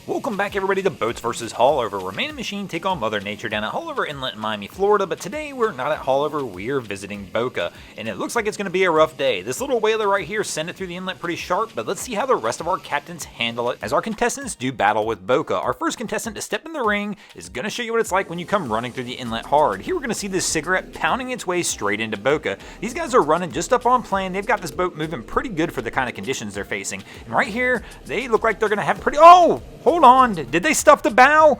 Welcome back everybody to Boats vs. Haulover, where man and machine take on Mother Nature down at Haulover Inlet in Miami, Florida, but today we're not at Haulover, we're visiting Boca, and it looks like it's going to be a rough day. This little whaler right here sent it through the inlet pretty sharp, but let's see how the rest of our captains handle it as our contestants do battle with Boca. Our first contestant to step in the ring is going to show you what it's like when you come running through the inlet hard. Here we're going to see this cigarette pounding its way straight into Boca. These guys are running just up on plan. They've got this boat moving pretty good for the kind of conditions they're facing, and right here, they look like they're going to have pretty... Oh! Hold on, did they stuff the bow?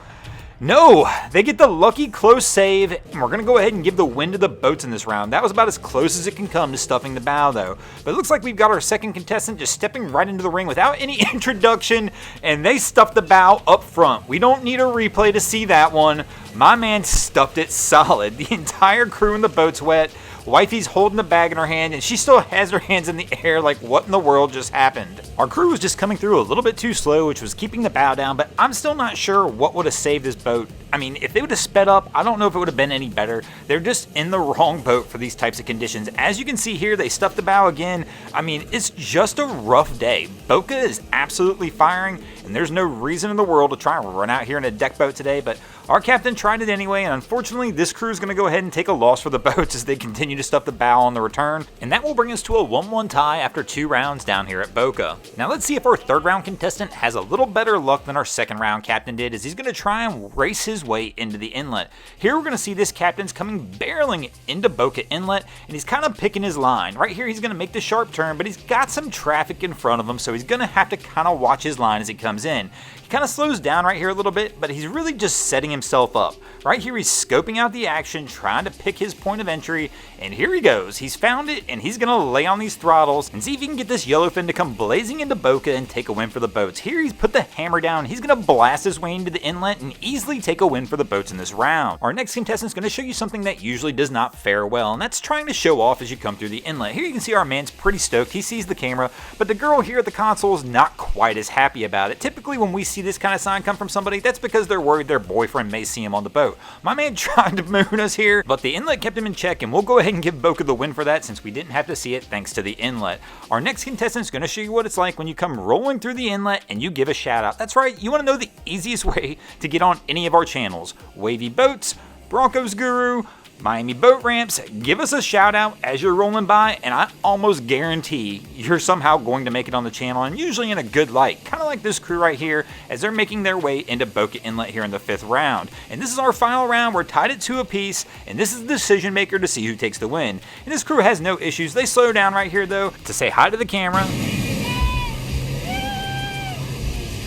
No, they get the lucky close save, and we're going to go ahead and give the win to the boats in this round. That was about as close as it can come to stuffing the bow, though. But it looks like we've got our second contestant just stepping right into the ring without any introduction, and they stuffed the bow up front. We don't need a replay to see that one. My man stuffed it solid. The entire crew in the boat's wet. Wifey's holding the bag in her hand, and she still has her hands in the air like what in the world just happened. Our crew was just coming through a little bit too slow, which was keeping the bow down, but I'm still not sure what would have saved this boat. I mean, if they would have sped up, I don't know if it would have been any better. They're just in the wrong boat for these types of conditions. As you can see here, they stuffed the bow again. I mean, it's just a rough day. Boca is absolutely firing, and there's no reason in the world to try and run out here in a deck boat today, but our captain tried it anyway, and unfortunately, this crew is going to go ahead and take a loss for the boats as they continue to stuff the bow on the return, and that will bring us to a 1-1 tie after 2 rounds down here at Boca. Now let's see if our third round contestant has a little better luck than our second round captain did, as he's going to try and race his way into the inlet. Here we're going to see this captain's coming barreling into Boca Inlet, and he's kind of picking his line. Right here he's going to make the sharp turn, but he's got some traffic in front of him, so he's going to have to kind of watch his line as he comes in. He kind of slows down right here a little bit, but he's really just setting himself up. Right here he's scoping out the action, trying to pick his point of entry, and here he goes. He's found it, and he's going to lay on these throttles and see if he can get this yellowfin to come blazing into Boca and take a win for the boats. Here he's put the hammer down. He's going to blast his way into the inlet and easily take a win for the boats in this round. Our next contestant is going to show you something that usually does not fare well, and that's trying to show off as you come through the inlet. Here you can see our man's pretty stoked. He sees the camera, but the girl here at the console is not quite as happy about it. Typically when we see this kind of sign come from somebody, that's because they're worried their boyfriend may see him on the boat. My man tried to moon us here, but the inlet kept him in check, and we'll go ahead and give Boca the win for that since we didn't have to see it thanks to the inlet. Our next contestant is going to show you what it's like when you come rolling through the inlet and you give a shout out. That's right, you want to know the easiest way to get on any of our channels. Wavy Boats, Broncos Guru, Miami Boat Ramps, give us a shout out as you're rolling by, and I almost guarantee you're somehow going to make it on the channel, and usually in a good light, kind of like this crew right here as they're making their way into Boca Inlet here in the 5th round. And this is our final round. We're tied at 2 apiece, and this is the decision maker to see who takes the win. And this crew has no issues. They slow down right here though to say hi to the camera,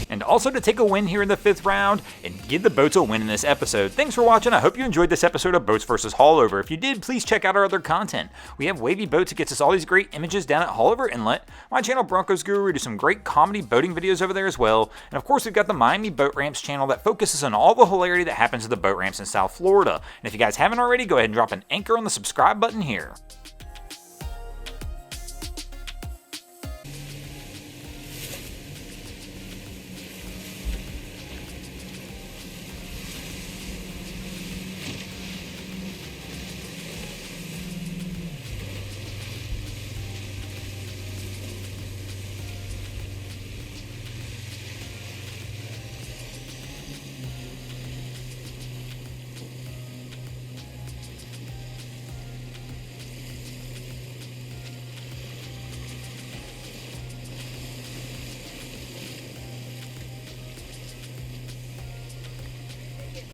and also to take a win here in the 5th round and give the boats a win in this episode. Thanks for watching. I hope you enjoyed this episode of Boats vs. Haulover. If you did, please check out our other content. We have Wavy Boats that gets us all these great images down at Haulover Inlet. My channel, Broncos Guru, we do some great comedy boating videos over there as well. And of course, we've got the Miami Boat Ramps channel that focuses on all the hilarity that happens to the boat ramps in South Florida. And if you guys haven't already, go ahead and drop an anchor on the subscribe button here.